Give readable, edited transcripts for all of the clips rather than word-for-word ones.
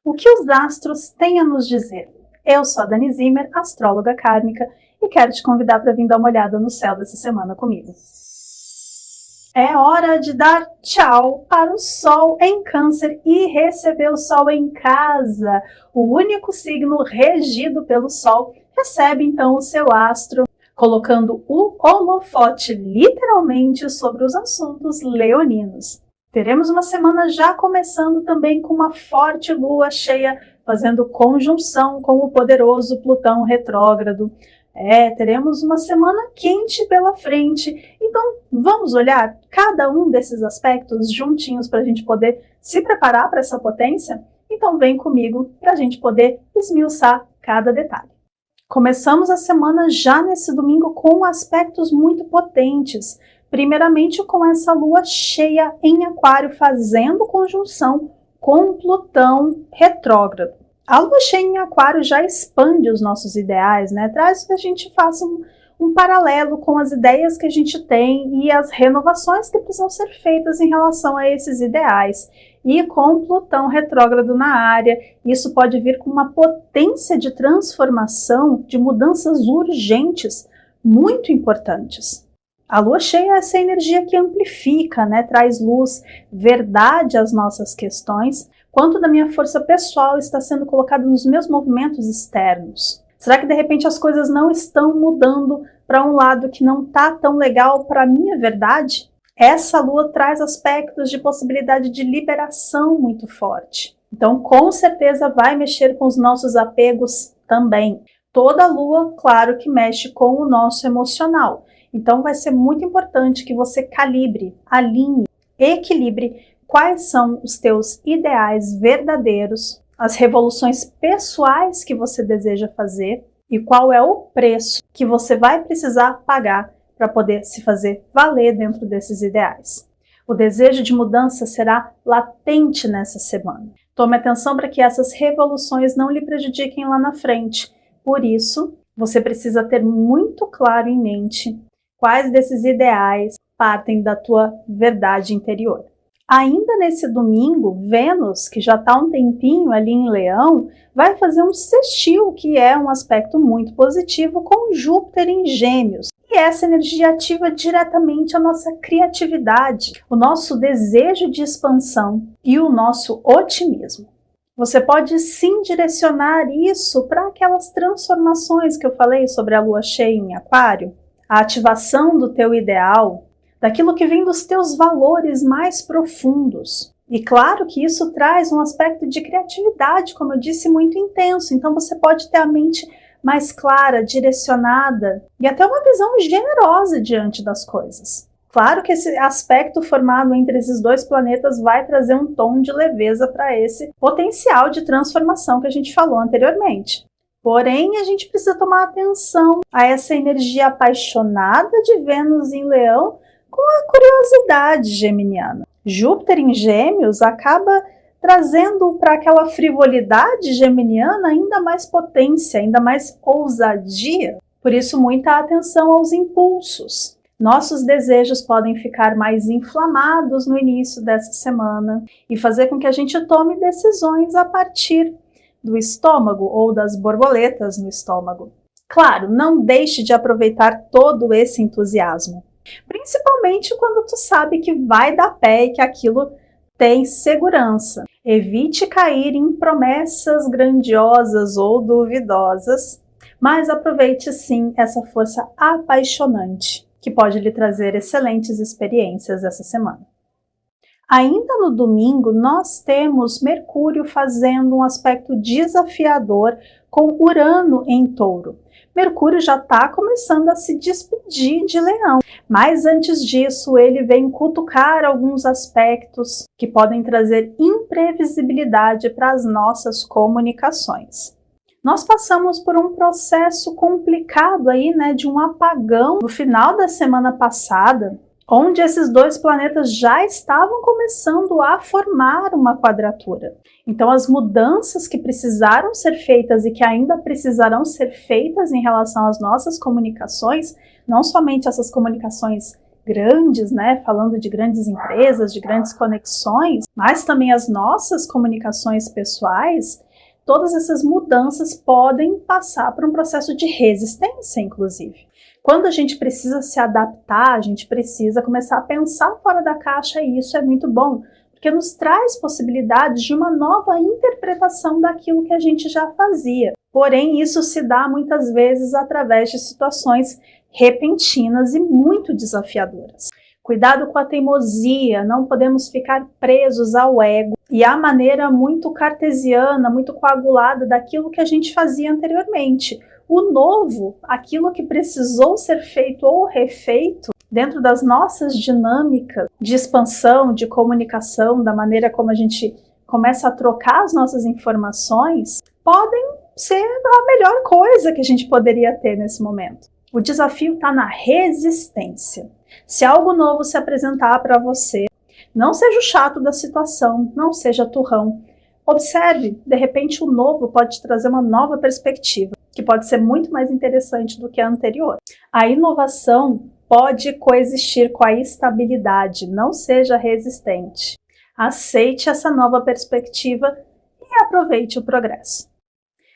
O que os astros têm a nos dizer? Eu sou a Dani Zimmer, astróloga kármica, e quero te convidar para vir dar uma olhada no céu dessa semana comigo. É hora de dar tchau para o Sol em Câncer e receber o Sol em casa. O único signo regido pelo Sol recebe então o seu astro, colocando o holofote literalmente sobre os assuntos leoninos. Teremos uma semana já começando também com uma forte lua cheia, fazendo conjunção com o poderoso Plutão retrógrado. Teremos uma semana quente pela frente, então vamos olhar cada um desses aspectos juntinhos para a gente poder se preparar para essa potência? Então vem comigo para a gente poder esmiuçar cada detalhe. Começamos a semana já nesse domingo com aspectos muito potentes, primeiramente com essa lua cheia em Aquário fazendo conjunção com Plutão retrógrado. A lua cheia em Aquário já expande os nossos ideais, né? Traz que a gente faça um paralelo com as ideias que a gente tem e as renovações que precisam ser feitas em relação a esses ideais. E com Plutão retrógrado na área, isso pode vir com uma potência de transformação, de mudanças urgentes, muito importantes. A lua cheia é essa energia que amplifica, né? Traz luz, verdade às nossas questões. Quanto da minha força pessoal está sendo colocada nos meus movimentos externos? Será que de repente as coisas não estão mudando para um lado que não está tão legal para a minha verdade? Essa lua traz aspectos de possibilidade de liberação muito forte. Então, com certeza vai mexer com os nossos apegos também. Toda lua, claro que mexe com o nosso emocional. Então, vai ser muito importante que você calibre, alinhe, equilibre quais são os teus ideais verdadeiros, as revoluções pessoais que você deseja fazer e qual é o preço que você vai precisar pagar para poder se fazer valer dentro desses ideais. O desejo de mudança será latente nessa semana. Tome atenção para que essas revoluções não lhe prejudiquem lá na frente. Por isso, você precisa ter muito claro em mente quais desses ideais partem da tua verdade interior. Ainda nesse domingo, Vênus, que já está um tempinho ali em Leão, vai fazer um sextil, que é um aspecto muito positivo, com Júpiter em Gêmeos. E essa energia ativa diretamente a nossa criatividade, o nosso desejo de expansão e o nosso otimismo. Você pode sim direcionar isso para aquelas transformações que eu falei sobre a lua cheia em Aquário, a ativação do teu ideal, daquilo que vem dos teus valores mais profundos. E claro que isso traz um aspecto de criatividade, como eu disse, muito intenso. Então você pode ter a mente mais clara, direcionada e até uma visão generosa diante das coisas. Claro que esse aspecto formado entre esses dois planetas vai trazer um tom de leveza para esse potencial de transformação que a gente falou anteriormente. Porém, a gente precisa tomar atenção a essa energia apaixonada de Vênus em Leão com a curiosidade geminiana. Júpiter em Gêmeos acaba trazendo para aquela frivolidade geminiana ainda mais potência, ainda mais ousadia. Por isso, muita atenção aos impulsos. Nossos desejos podem ficar mais inflamados no início dessa semana e fazer com que a gente tome decisões a partir do estômago ou das borboletas no estômago. Claro, não deixe de aproveitar todo esse entusiasmo. Principalmente quando tu sabe que vai dar pé e que aquilo tem segurança. Evite cair em promessas grandiosas ou duvidosas, mas aproveite sim essa força apaixonante que pode lhe trazer excelentes experiências essa semana. Ainda no domingo, nós temos Mercúrio fazendo um aspecto desafiador com Urano em Touro. Mercúrio já está começando a se despedir de Leão, mas antes disso ele vem cutucar alguns aspectos que podem trazer imprevisibilidade para as nossas comunicações. Nós passamos por um processo complicado aí, né, de um apagão no final da semana passada, onde esses dois planetas já estavam começando a formar uma quadratura. Então, as mudanças que precisaram ser feitas e que ainda precisarão ser feitas em relação às nossas comunicações, não somente essas comunicações grandes, né, falando de grandes empresas, de grandes conexões, mas também as nossas comunicações pessoais, todas essas mudanças podem passar por um processo de resistência, inclusive. Quando a gente precisa se adaptar, a gente precisa começar a pensar fora da caixa, e isso é muito bom, porque nos traz possibilidades de uma nova interpretação daquilo que a gente já fazia. Porém, isso se dá muitas vezes através de situações repentinas e muito desafiadoras. Cuidado com a teimosia, não podemos ficar presos ao ego e à maneira muito cartesiana, muito coagulada daquilo que a gente fazia anteriormente. O novo, aquilo que precisou ser feito ou refeito, dentro das nossas dinâmicas de expansão, de comunicação, da maneira como a gente começa a trocar as nossas informações, podem ser a melhor coisa que a gente poderia ter nesse momento. O desafio está na resistência. Se algo novo se apresentar para você, não seja o chato da situação, não seja turrão. Observe, de repente o novo pode te trazer uma nova perspectiva, que pode ser muito mais interessante do que a anterior. A inovação pode coexistir com a estabilidade, não seja resistente. Aceite essa nova perspectiva e aproveite o progresso.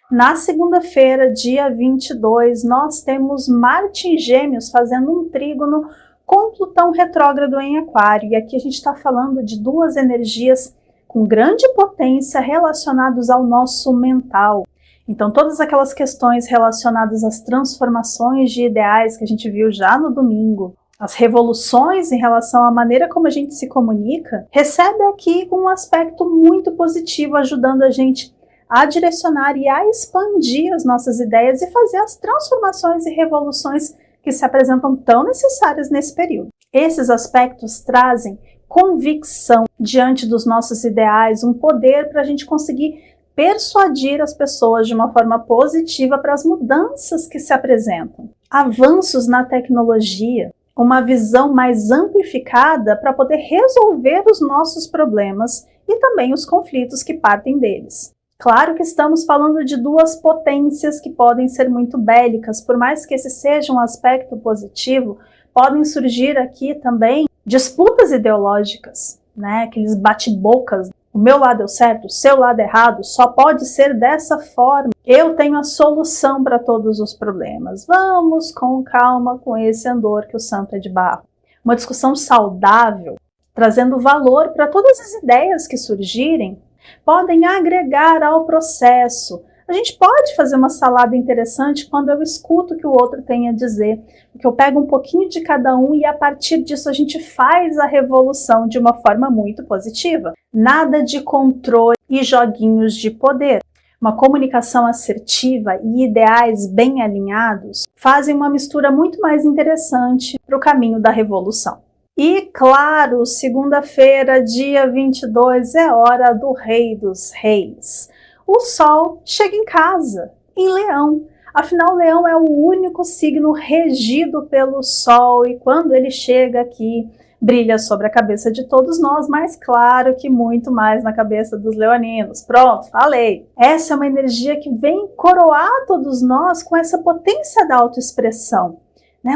Na segunda-feira, dia 22, nós temos Marte em Gêmeos fazendo um trígono com Plutão retrógrado em Aquário. E aqui a gente está falando de duas energias com grande potência relacionadas ao nosso mental. Então, todas aquelas questões relacionadas às transformações de ideais que a gente viu já no domingo, as revoluções em relação à maneira como a gente se comunica, recebe aqui um aspecto muito positivo, ajudando a gente a direcionar e a expandir as nossas ideias e fazer as transformações e revoluções que se apresentam tão necessárias nesse período. Esses aspectos trazem convicção diante dos nossos ideais, um poder para a gente conseguir persuadir as pessoas de uma forma positiva para as mudanças que se apresentam. Avanços na tecnologia, uma visão mais amplificada para poder resolver os nossos problemas e também os conflitos que partem deles. Claro que estamos falando de duas potências que podem ser muito bélicas, por mais que esse seja um aspecto positivo, podem surgir aqui também disputas ideológicas, né? Aqueles bate-bocas, o meu lado é o certo, o seu lado é errado, só pode ser dessa forma, eu tenho a solução para todos os problemas. Vamos com calma com esse andor que o santo é de barro. Uma discussão saudável, trazendo valor para todas as ideias que surgirem, podem agregar ao processo. A gente pode fazer uma salada interessante quando eu escuto o que o outro tem a dizer, porque eu pego um pouquinho de cada um e a partir disso a gente faz a revolução de uma forma muito positiva. Nada de controle e joguinhos de poder. Uma comunicação assertiva e ideais bem alinhados fazem uma mistura muito mais interessante para o caminho da revolução. E, claro, segunda-feira, dia 22, é hora do Rei dos Reis. O Sol chega em casa, em Leão. Afinal, Leão é o único signo regido pelo Sol e quando ele chega aqui, brilha sobre a cabeça de todos nós, mas claro que muito mais na cabeça dos leoninos. Pronto, falei. Essa é uma energia que vem coroar todos nós com essa potência da autoexpressão.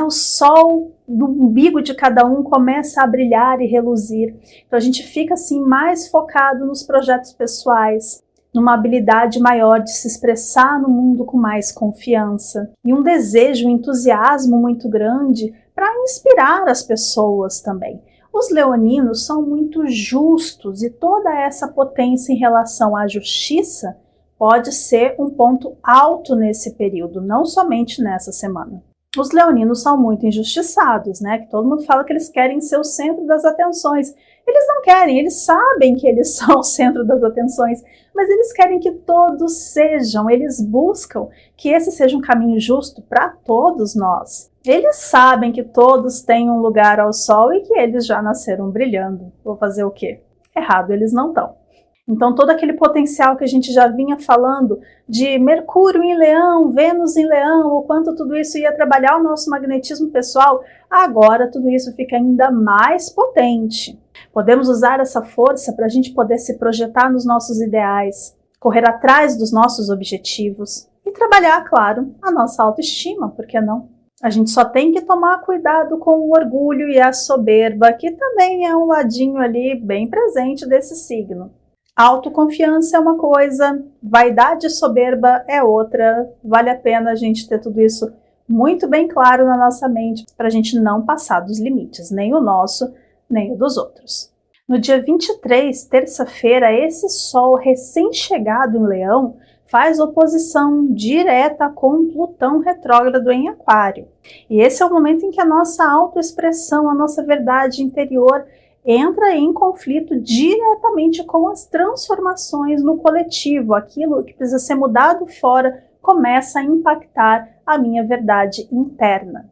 O sol do umbigo de cada um começa a brilhar e reluzir. Então a gente fica assim mais focado nos projetos pessoais, numa habilidade maior de se expressar no mundo com mais confiança e um desejo, um entusiasmo muito grande para inspirar as pessoas também. Os leoninos são muito justos e toda essa potência em relação à justiça pode ser um ponto alto nesse período, não somente nessa semana. Os leoninos são muito injustiçados, né? Que todo mundo fala que eles querem ser o centro das atenções. Eles não querem, eles sabem que eles são o centro das atenções, mas eles querem que todos sejam, eles buscam que esse seja um caminho justo para todos nós. Eles sabem que todos têm um lugar ao sol e que eles já nasceram brilhando. Vou fazer o quê? Errado, eles não estão. Então todo aquele potencial que a gente já vinha falando de Mercúrio em Leão, Vênus em Leão, o quanto tudo isso ia trabalhar o nosso magnetismo pessoal, agora tudo isso fica ainda mais potente. Podemos usar essa força para a gente poder se projetar nos nossos ideais, correr atrás dos nossos objetivos e trabalhar, claro, a nossa autoestima, por que não? A gente só tem que tomar cuidado com o orgulho e a soberba, que também é um ladinho ali bem presente desse signo. Autoconfiança é uma coisa, vaidade e soberba é outra. Vale a pena a gente ter tudo isso muito bem claro na nossa mente para a gente não passar dos limites, nem o nosso, nem o dos outros. No dia 23, terça-feira, esse Sol recém-chegado em Leão faz oposição direta com Plutão retrógrado em Aquário. E esse é o momento em que a nossa autoexpressão, a nossa verdade interior entra em conflito diretamente com as transformações no coletivo. Aquilo que precisa ser mudado fora começa a impactar a minha verdade interna.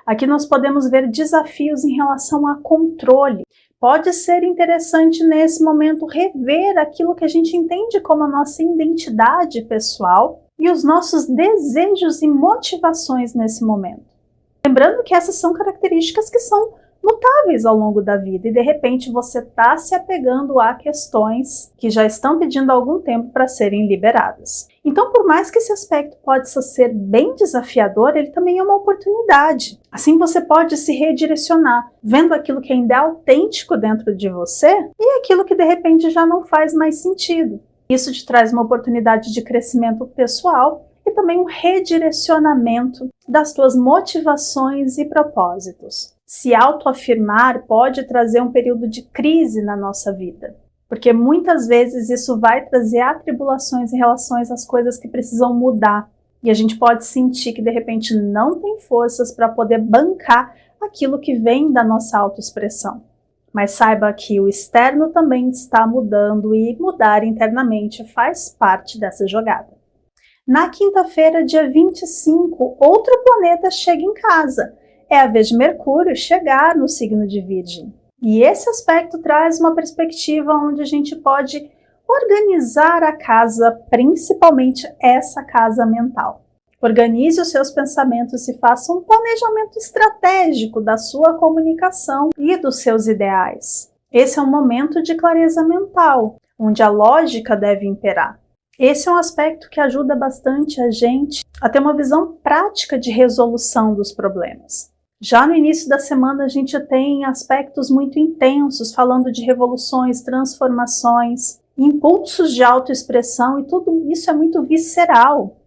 Aqui nós podemos ver desafios em relação a controle. Pode ser interessante nesse momento rever aquilo que a gente entende como a nossa identidade pessoal e os nossos desejos e motivações nesse momento. Lembrando que essas são características que são mutáveis ao longo da vida e de repente você está se apegando a questões que já estão pedindo algum tempo para serem liberadas. Então, por mais que esse aspecto possa ser bem desafiador, ele também é uma oportunidade. Assim você pode se redirecionar, vendo aquilo que ainda é autêntico dentro de você e aquilo que de repente já não faz mais sentido. Isso te traz uma oportunidade de crescimento pessoal e também um redirecionamento das tuas motivações e propósitos. Se autoafirmar pode trazer um período de crise na nossa vida, porque muitas vezes isso vai trazer atribulações em relação às coisas que precisam mudar, e a gente pode sentir que de repente não tem forças para poder bancar aquilo que vem da nossa autoexpressão. Mas saiba que o externo também está mudando e mudar internamente faz parte dessa jogada. Na quinta-feira, dia 25, outro planeta chega em casa. É a vez de Mercúrio chegar no signo de Virgem. E esse aspecto traz uma perspectiva onde a gente pode organizar a casa, principalmente essa casa mental. Organize os seus pensamentos e faça um planejamento estratégico da sua comunicação e dos seus ideais. Esse é um momento de clareza mental, onde a lógica deve imperar. Esse é um aspecto que ajuda bastante a gente a ter uma visão prática de resolução dos problemas. Já no início da semana a gente tem aspectos muito intensos, falando de revoluções, transformações, impulsos de autoexpressão e tudo isso é muito visceral.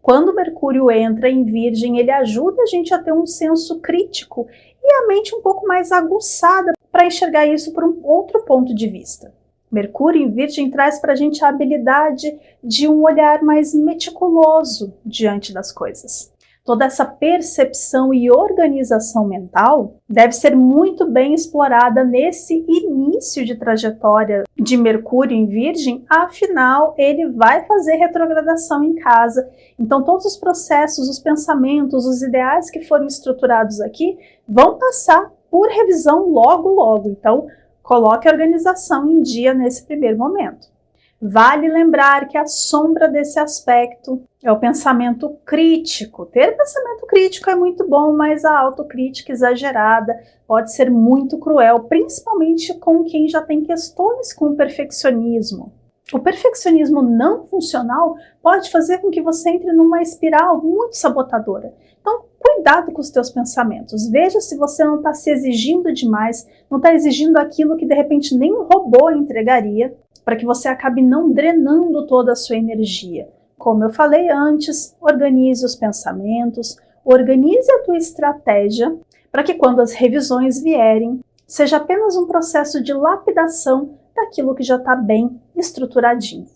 Quando Mercúrio entra em Virgem, ele ajuda a gente a ter um senso crítico e a mente um pouco mais aguçada para enxergar isso por um outro ponto de vista. Mercúrio em Virgem traz para a gente a habilidade de um olhar mais meticuloso diante das coisas. Toda essa percepção e organização mental deve ser muito bem explorada nesse início de trajetória de Mercúrio em Virgem, afinal ele vai fazer retrogradação em casa. Então todos os processos, os pensamentos, os ideais que foram estruturados aqui vão passar por revisão logo. Então coloque a organização em dia nesse primeiro momento. Vale lembrar que a sombra desse aspecto é o pensamento crítico. Ter pensamento crítico é muito bom, mas a autocrítica exagerada pode ser muito cruel, principalmente com quem já tem questões com o perfeccionismo. O perfeccionismo não funcional pode fazer com que você entre numa espiral muito sabotadora. Então, cuidado com os teus pensamentos. Veja se você não está se exigindo demais, não está exigindo aquilo que de repente nem um robô entregaria, para que você acabe não drenando toda a sua energia. Como eu falei antes, organize os pensamentos, organize a tua estratégia, para que quando as revisões vierem, seja apenas um processo de lapidação daquilo que já está bem estruturadinho.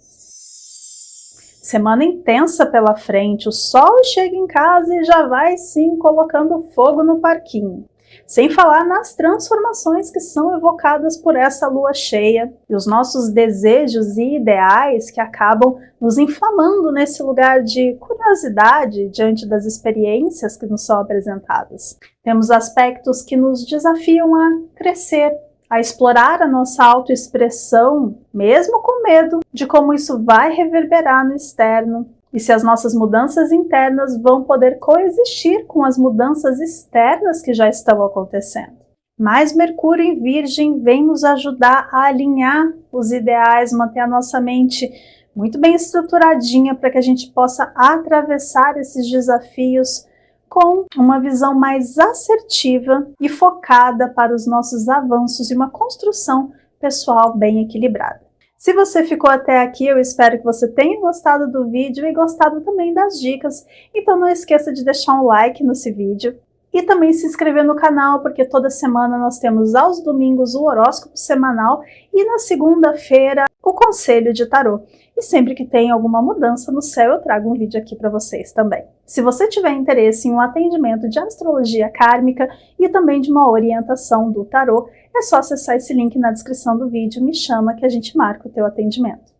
Semana intensa pela frente, o sol chega em casa e já vai sim colocando fogo no parquinho. Sem falar nas transformações que são evocadas por essa lua cheia e os nossos desejos e ideais que acabam nos inflamando nesse lugar de curiosidade diante das experiências que nos são apresentadas. Temos aspectos que nos desafiam a crescer, a explorar a nossa autoexpressão, mesmo com medo de como isso vai reverberar no externo. E se as nossas mudanças internas vão poder coexistir com as mudanças externas que já estão acontecendo. Mas Mercúrio em Virgem vem nos ajudar a alinhar os ideais, manter a nossa mente muito bem estruturadinha para que a gente possa atravessar esses desafios com uma visão mais assertiva e focada para os nossos avanços e uma construção pessoal bem equilibrada. Se você ficou até aqui, eu espero que você tenha gostado do vídeo e gostado também das dicas. Então não esqueça de deixar um like nesse vídeo e também se inscrever no canal, porque toda semana nós temos aos domingos o horóscopo semanal e na segunda-feira o conselho de tarô. E sempre que tem alguma mudança no céu, eu trago um vídeo aqui para vocês também. Se você tiver interesse em um atendimento de astrologia kármica e também de uma orientação do tarô, é só acessar esse link na descrição do vídeo, me chama que a gente marca o teu atendimento.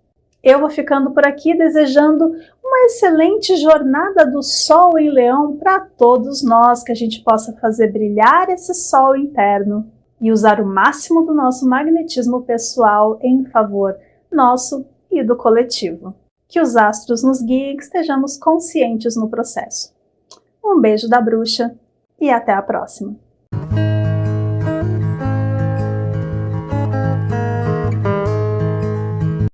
Eu vou ficando por aqui desejando uma excelente jornada do Sol em Leão para todos nós, que a gente possa fazer brilhar esse Sol interno e usar o máximo do nosso magnetismo pessoal em favor nosso e do coletivo. Que os astros nos guiem e que estejamos conscientes no processo. Um beijo da bruxa e até a próxima!